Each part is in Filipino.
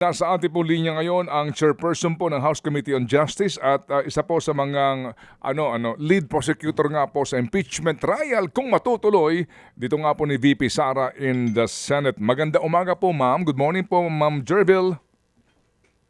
Nasa ating po linya ngayon ang chairperson po ng House Committee on Justice at isa po sa mga lead prosecutor nga po sa impeachment trial kung matutuloy dito nga po ni VP Sara in the Senate. Maganda umaga po, ma'am. Good morning po, Ma'am Jervil.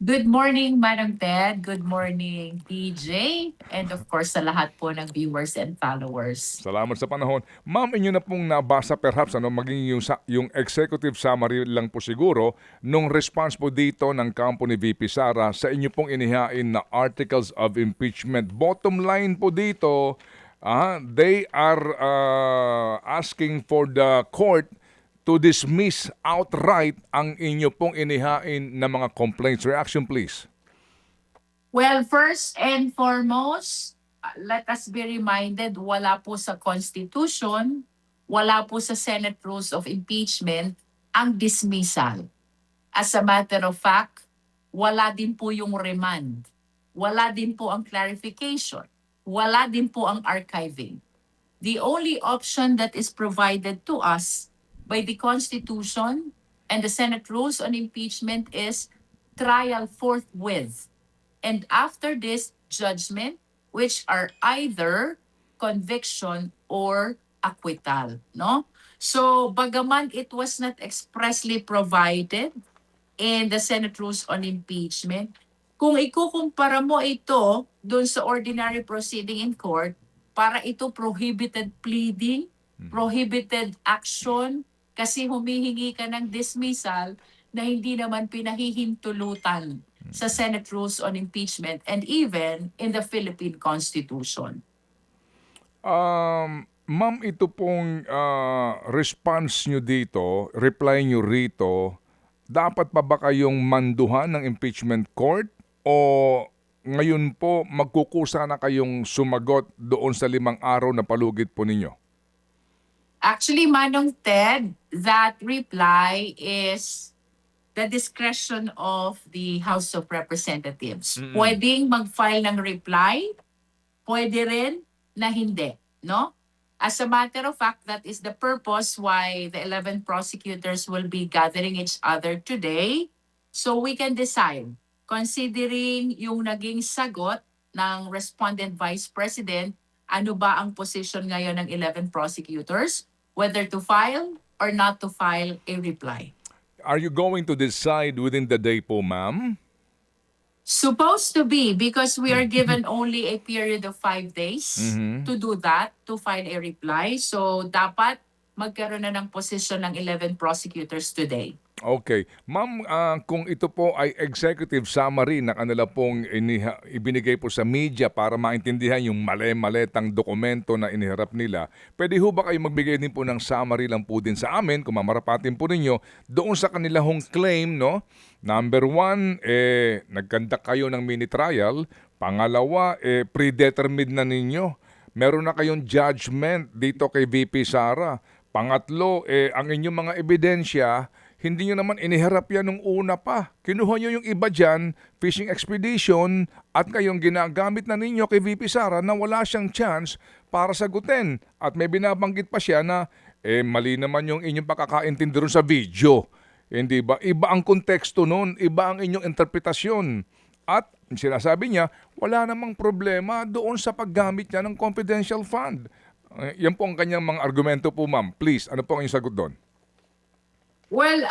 Good morning, Madam Ted. Good morning, DJ. And of course, sa lahat po ng viewers and followers. Salamat sa panahon. Ma'am, inyo na pong nabasa perhaps maging yung executive summary lang po siguro nung response po dito ng kampo ni VP Sara sa inyo pong inihain na articles of impeachment. Bottom line po dito, they are asking for the court to dismiss outright ang inyo pong inihain na mga complaints. Reaction please. Well, first and foremost, let us be reminded, wala po sa Constitution, wala po sa Senate Rules of Impeachment ang dismissal. As a matter of fact, wala din po yung remand. Wala din po ang clarification. Wala din po ang archiving. The only option that is provided to us by the Constitution and the Senate Rules on Impeachment is trial forthwith. And after this, judgment, which are either conviction or acquittal. No? So, bagaman it was not expressly provided in the Senate Rules on Impeachment, kung ikukumpara mo ito dun sa ordinary proceeding in court, para ito prohibited pleading, prohibited action, kasi humihingi ka ng dismissal na hindi naman pinahihintulutan sa Senate Rules on Impeachment and even in the Philippine Constitution. Ma'am, ito pong response nyo dito, reply nyo rito, dapat pa ba kayong manduhan ng impeachment court o ngayon po magkukusa na kayong sumagot doon sa 5 araw na palugit po ninyo? Actually, Manong Ted, that reply is the discretion of the House of Representatives. Pwedeng mag-file ng reply, pwede rin na hindi, no? As a matter of fact, that is the purpose why the 11 prosecutors will be gathering each other today, so we can decide, considering yung naging sagot ng respondent Vice President, ano ba ang position ngayon ng 11 prosecutors, whether to file or not to file a reply. Are you going to decide within the day po, ma'am? Supposed to be, because we are given only a period of 5 days to do that, to file a reply. So, dapat magkaroon na ng posisyon ng 11 prosecutors today. Okay. Ma'am, kung ito po ay executive summary na kanila pong ibinigay po sa media para maintindihan yung mali-maletang dokumento na iniharap nila, pwede ho ba kayo magbigay din po ng summary lang po din sa amin, kung mamarapatin po ninyo, doon sa kanila hong claim, no? Number 1, nagkandak kayo ng mini trial. Pangalawa, predetermined na ninyo. Meron na kayong judgment dito kay VP Sara. Pangatlo, ang inyong mga ebidensya, hindi nyo naman iniharap yan nung una pa. Kinuha nyo yung iba dyan, fishing expedition, at kayong ginagamit na ninyo kay VP Sara na wala siyang chance para sagutin. At may binabanggit pa siya na mali naman yung inyong pakakaintindi ron sa video. Hindi ba? Iba ang konteksto nun, iba ang inyong interpretasyon. At sinasabi niya, wala namang problema doon sa paggamit niya ng confidential fund. Yan po ang kanyang mga argumento po, ma'am. Please, ano po ang inyong sagot doon? Well,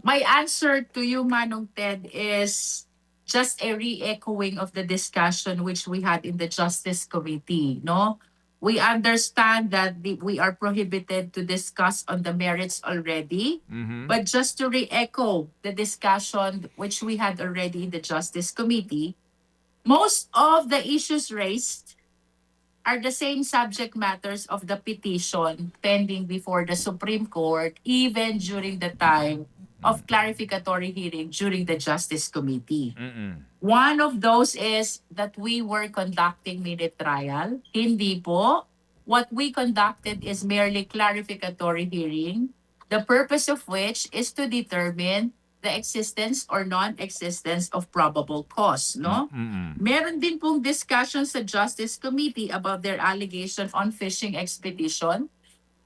my answer to you, Manong Ted, is just a re-echoing of the discussion which we had in the Justice Committee, no? We understand that we are prohibited to discuss on the merits already, but just to re-echo the discussion which we had already in the Justice Committee, most of the issues raised are the same subject matters of the petition pending before the Supreme Court, even during the time of clarificatory hearing during the Justice Committee. One of those is that we were conducting mini trial. Hindi po. What we conducted is merely clarificatory hearing, the purpose of which is to determine the existence or non-existence of probable cause, no? Meron din pong discussion sa Justice Committee about their allegation on fishing expedition.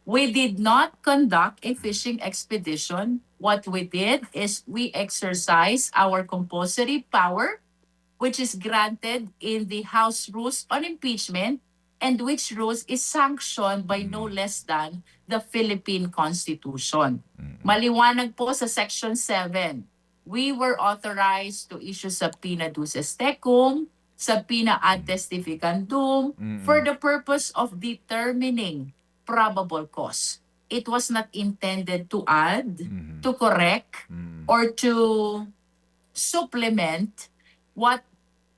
We did not conduct a fishing expedition. what we did is we exercise our compulsory power, which is granted in the House Rules on Impeachment, and which rules is sanctioned by no less than the Philippine Constitution. Maliwanag po sa Section 7. We were authorized to issue subpoena duces tecum, subpoena ad testificandum, for the purpose of determining probable cause. It was not intended to add, to correct, or to supplement what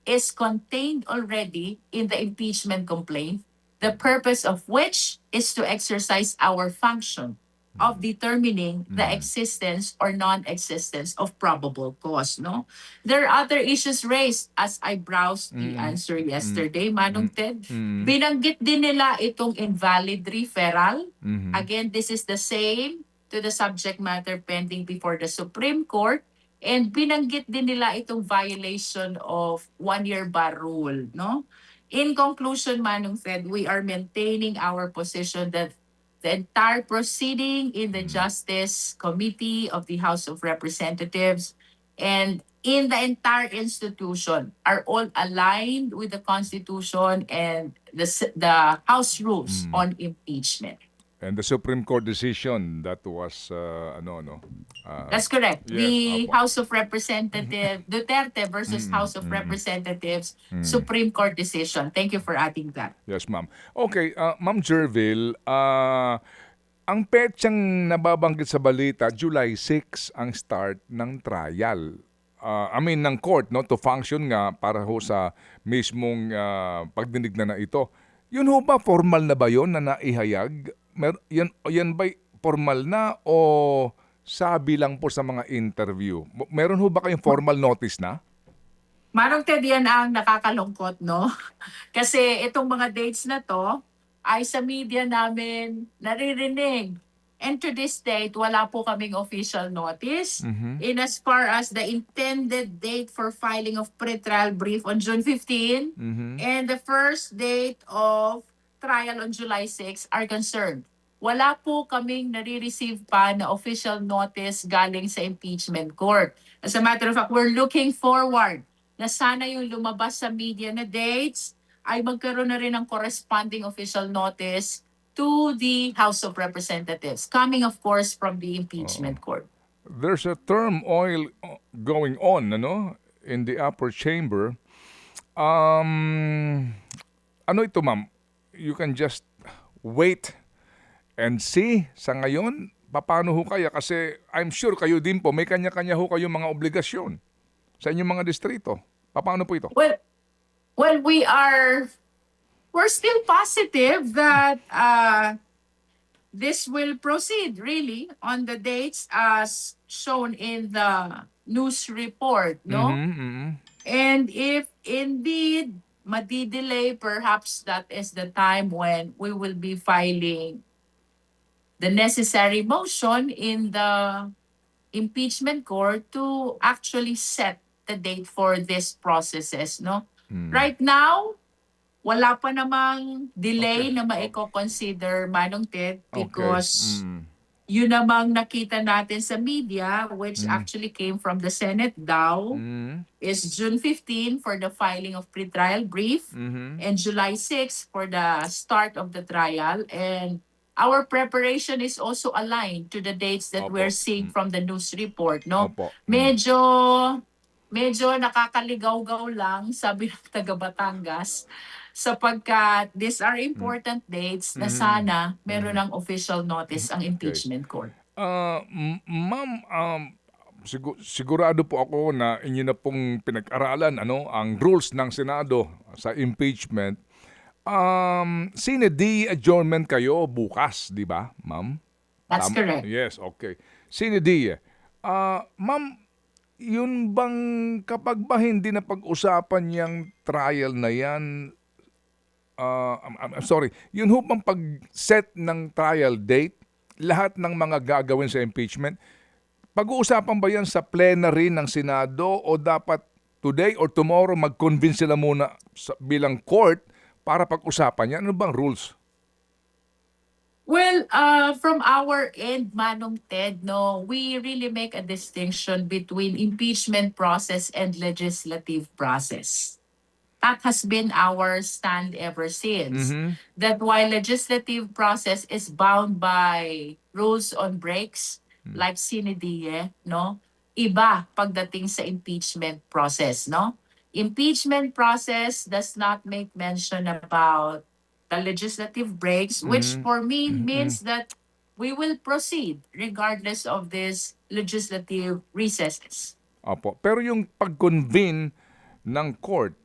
is contained already in the impeachment complaint, the purpose of which is to exercise our function of determining the existence or non-existence of probable cause. No, there are other issues raised as I browsed the answer yesterday, Manong Ted. Binanggit din nila itong invalid referral. Again, this is the same to the subject matter pending before the Supreme Court. And binanggit din nila itong violation of one-year bar rule, no? In conclusion, Manong Ted, we are maintaining our position that the entire proceeding in the Justice Committee of the House of Representatives and in the entire institution are all aligned with the Constitution and the House rules on impeachment. And the Supreme Court decision that was, That's correct. yes, The apo. House of Representatives, Duterte versus House of Representatives, Supreme Court decision. Thank you for adding that. Yes, ma'am. Okay, Ma'am Jervil, ang petsang nababanggit sa balita, July 6 ang start ng trial. Ng court, no, to function nga para ho sa mismong pagdinig na ito. Yun ho ba, formal na ba yun na naihayag? Yan ba'y formal na o sabi lang po sa mga interview? Meron ho ba kayong formal notice na? Manong Ted, yan ang nakakalungkot, no? Kasi itong mga dates na to ay sa media namin naririnig. And to this date, wala po kaming official notice. In as far as the intended date for filing of pretrial brief on June 15 and the first date of trial on July 6 are concerned. Wala po kaming nare-receive pa na official notice galing sa impeachment court. As a matter of fact, we're looking forward na sana yung lumabas sa media na dates ay magkaroon na rin ng corresponding official notice to the House of Representatives, coming of course from the impeachment court. There's a turmoil going on, in the upper chamber. Ano ito, ma'am? You can just wait and see sa ngayon. Paano ho kaya? Kasi I'm sure kayo din po, may kanya-kanya ho kayong mga obligasyon sa inyong mga distrito. Paano po ito? Well, we're still positive that this will proceed really on the dates as shown in the news report, no? And if indeed madi-delay, perhaps that is the time when we will be filing the necessary motion in the impeachment court to actually set the date for these processes, no? Right now, wala pa namang delay na maiko-consider, Manong Ted, because yun namang nakita natin sa media, which actually came from the Senate daw, is June 15 for the filing of pretrial brief and July 6 for the start of the trial. And our preparation is also aligned to the dates that we're seeing from the news report, no? Medyo nakakaligaw-gaw lang, sabi ng taga Batangas, sapagkat these are important dates na sana meron ng official notice ang impeachment court. Ma'am, sigurado po ako na inyo na pong pinag-aralan ang rules ng Senado sa impeachment. Sine die adjournment kayo bukas, di ba, ma'am? That's correct. Yes, okay. Sine die. Ma'am, yun bang kapag ba hindi na pag-usapan yung trial na yan, I'm sorry, yun ho bang pag-set ng trial date, lahat ng mga gagawin sa impeachment, pag-uusapan ba yan sa plenary ng Senado o dapat today or tomorrow mag-convince sila muna bilang court para pag-usapan yan? Ano bang rules? Well, from our end, Manong Ted, no, we really make a distinction between impeachment process and legislative process. That has been our stand ever since. Mhm. That while legislative process is bound by rules on breaks, like sine die, no? Iba pagdating sa impeachment process, no? Impeachment process does not make mention about the legislative breaks, which Mhm. for me Mhm. means that we will proceed regardless of these legislative recesses. Opo. Pero yung pag-convene ng court,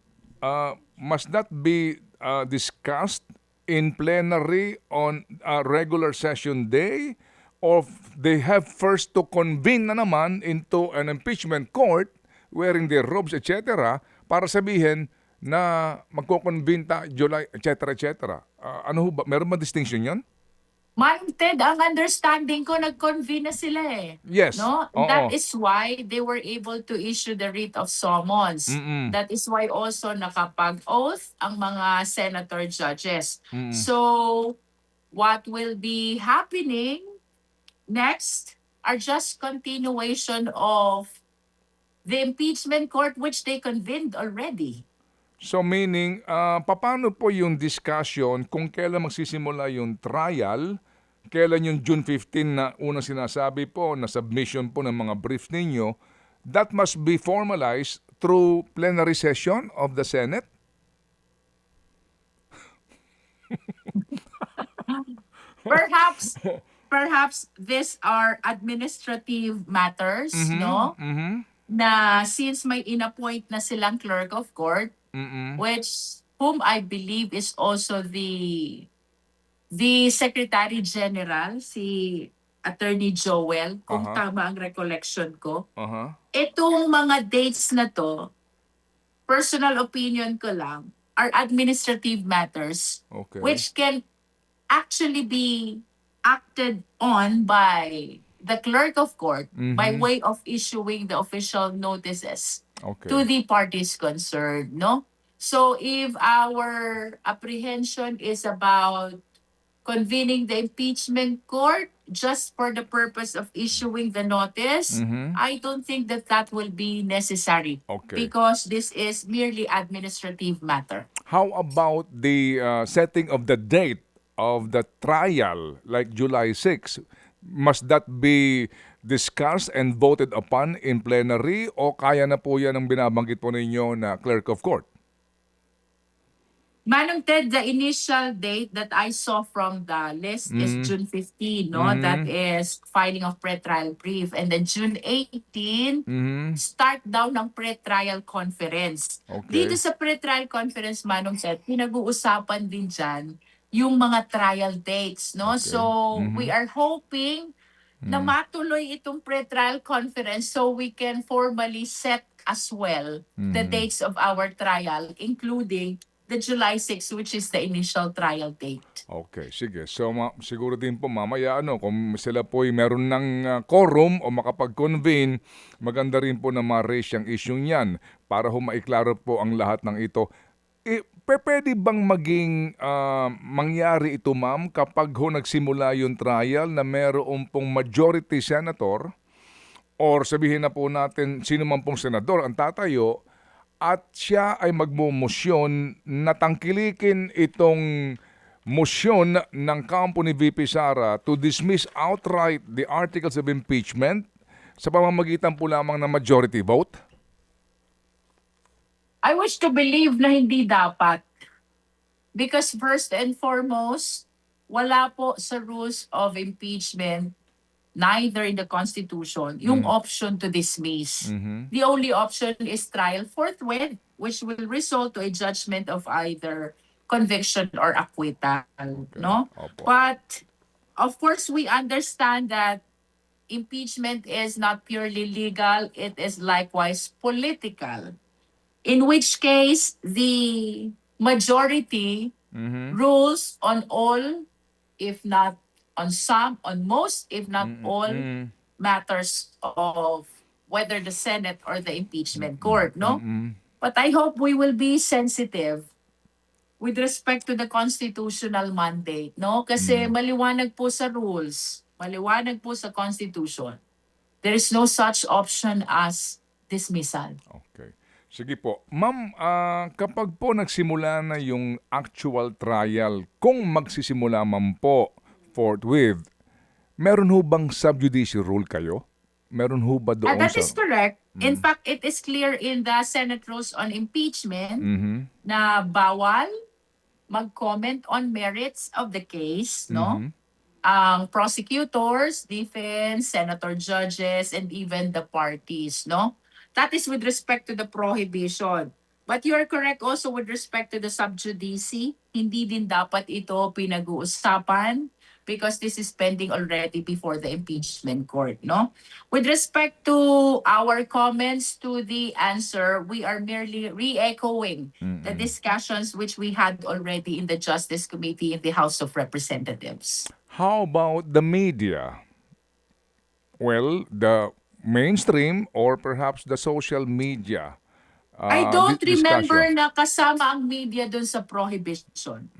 must that be discussed in plenary on a regular session day? Or they have first to convene na naman into an impeachment court wearing their robes, etc. para sabihin na magko-convene July, etc. etc. Ano ho ba? Meron ba distinction yon? Manong Ted, ang understanding ko, nag-convene na sila eh. Yes. No? That Oo. is why they were able to issue the writ of summons. Mm-mm. That is why also nakapag-oath ang mga senator judges. Mm-mm. So, what will be happening next are just continuation of the impeachment court which they convened already. So meaning, paano po yung discussion kung kailan magsisimula yung trial, kailan yung June 15 na unang sinasabi po na submission po ng mga brief ninyo, that must be formalized through plenary session of the Senate? Perhaps perhaps these are administrative matters, Mhm. no? Mhm. Na since may inappoint na silang clerk of court, Mm. which whom I believe is also the Secretary General, si Attorney Joel, kung Aha. tama ang recollection ko. Aha. Itong mga dates na to, personal opinion ko lang, are administrative matters Okay. which can actually be acted on by the clerk of court by Mhm. way of issuing the official notices Okay. to the parties concerned, no? So if our apprehension is about convening the impeachment court just for the purpose of issuing the notice, Mhm. I don't think that that will be necessary Okay. because this is merely administrative matter. How about the setting of the date of the trial, like July 6? Must that be discussed and voted upon in plenary o kaya na po yan ang binabanggit po ninyo na clerk of court? Manong Ted, the initial date that I saw from the list is Mm. June 15, no? Mhm. That is filing of pretrial brief. And then June 18, Mhm. start daw ng pretrial conference. Okay. Dito sa pretrial conference, Manong Ted, pinag-uusapan din dyan yung mga trial dates, no? Okay. So, we Mhm. are hoping na matuloy itong pretrial conference so we can formally set as well the Mhm. dates of our trial, including the July 6, which is the initial trial date. Okay, sige. So siguro din po mamaya kung sila po ay meron ng quorum o makapag-convene, maganda rin po na ma-raise yung issue niyan para ho maiklaro po ang lahat ng ito. Pwede bang maging mangyari ito, ma'am, kapag ho nagsimula yung trial na meron pong majority senator or sabihin na po natin sino man pong senador ang tatayo at siya ay magmumosyon na tangkilikin itong motion ng kampo ni VP Sara to dismiss outright the articles of impeachment sa pamamagitan po lamang ng majority vote? I wish to believe na hindi dapat. Because first and foremost, wala po sa rules of impeachment, neither in the Constitution, yung option to dismiss. The only option is trial forthwith, which will result to a judgment of either conviction or acquittal. No? Opo. But of course, we understand that impeachment is not purely legal, it is likewise political. In which case, the majority rules on all, if not on some, on most, if not all, matters of whether the Senate or the impeachment court, no? But I hope we will be sensitive with respect to the constitutional mandate, no? Kasi maliwanag po sa rules, maliwanag po sa Constitution. There is no such option as dismissal. Okay. Sige po. Ma'am, kapag po nagsimula na yung actual trial, kung magsisimula man po forthwith, meron ho bang subjudice rule kayo? Meron ho ba doon That sa... is correct. In fact, it is clear in the Senate rules on impeachment na bawal mag-comment on merits of the case, no? Ang prosecutors, defense, senator judges, and even the parties, no? That is with respect to the prohibition. But you are correct also with respect to the subjudice. Hindi din dapat ito pinag-uusapan because this is pending already before the impeachment court, no? With respect to our comments to the answer, we are merely re-echoing the discussions which we had already in the Justice Committee in the House of Representatives. How about the media? Well, the mainstream or perhaps the social media. I don't remember discussion. na kasama ang media dun sa prohibition.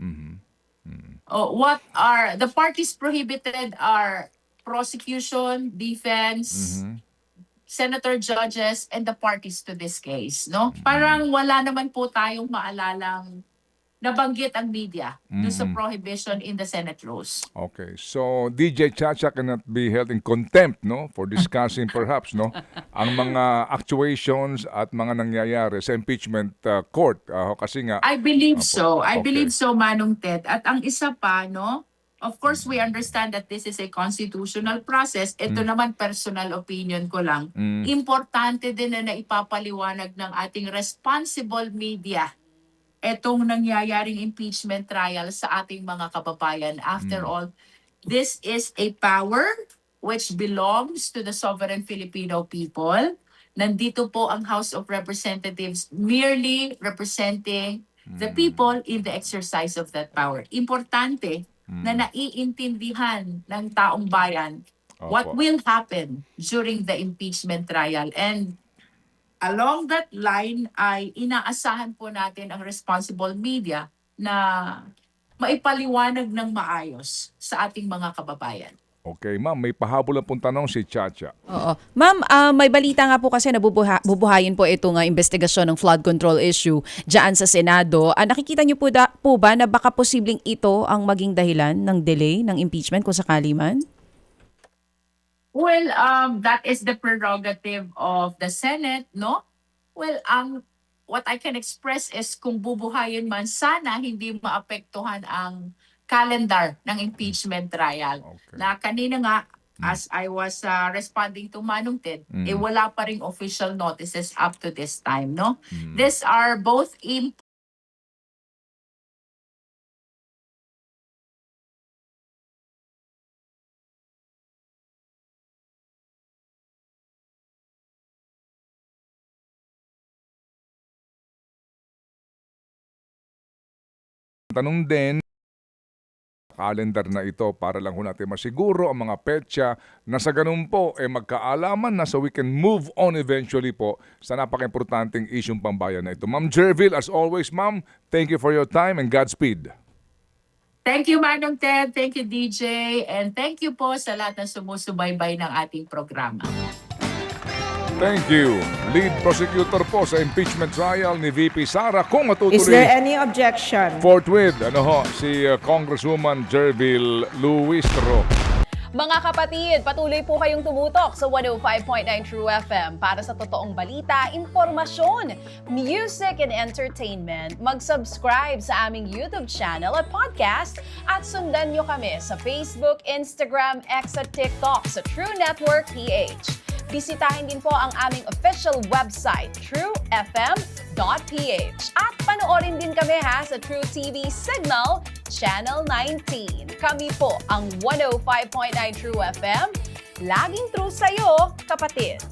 What are the parties prohibited are prosecution, defense, senator judges, and the parties to this case, no? Parang wala naman po tayong maalalang nabanggit ang media dun sa prohibition in the Senate rules. Okay. So, DJ Chacha cannot be held in contempt, no? For discussing perhaps, no? Ang mga actuations at mga nangyayari sa impeachment court. Kasi nga... I believe so. I Okay. believe so, Manong Ted. At ang isa pa, no? Of course, we understand that this is a constitutional process. Ito naman, personal opinion ko lang. Importante din na naipapaliwanag ng ating responsible media etong nangyayaring impeachment trial sa ating mga kababayan. After all, this is a power which belongs to the sovereign Filipino people. Nandito po ang House of Representatives merely representing the people in the exercise of that power. Importante na naiintindihan ng taong bayan what Opo. will happen during the impeachment trial. And along that line ay inaasahan po natin ang responsible media na maipaliwanag ng maayos sa ating mga kababayan. Okay, ma'am. May pahabol na pong tanong si Chacha. Oo. Ma'am, may balita nga po kasi na bubuhayin po itong investigasyon ng flood control issue dyan sa Senado. Nakikita niyo po ba na baka posibleng ito ang maging dahilan ng delay ng impeachment kung sakali man? Well, that is the prerogative of the Senate, no? Well, what I can express is kung bubuhayin man, sana hindi maapektuhan ang calendar ng impeachment trial. Okay. Na kanina nga, as I was responding to Manong Ted, wala pa ring official notices up to this time, no? These are both Tanong din, calendar na ito para lang ho natin masiguro ang mga petsa na sa ganun po magkaalaman na so we can move on eventually po sa napaka-importanting isyong pambayan na ito. Ma'am Jervil, as always, ma'am, thank you for your time and Godspeed. Thank you, Manong Ted. Thank you, DJ. And thank you po sa lahat ng sumusubaybay ng ating programa. Thank you. Lead prosecutor po sa impeachment trial ni VP Sara kung Is there matutuloy any objection? forthwith. Si Congresswoman Jervil Luistro. Mga kapatid, patuloy po kayong tumutok sa 105.9 True FM para sa totoong balita, impormasyon, music and entertainment. Mag-subscribe sa aming YouTube channel at podcast at sundan nyo kami sa Facebook, Instagram, X at TikTok sa True Network PH. Bisitahin din po ang aming official website, truefm.ph. At panoorin din kami sa True TV Signal, Channel 19. Kami po ang 105.9 True FM. Laging true sa'yo, kapatid.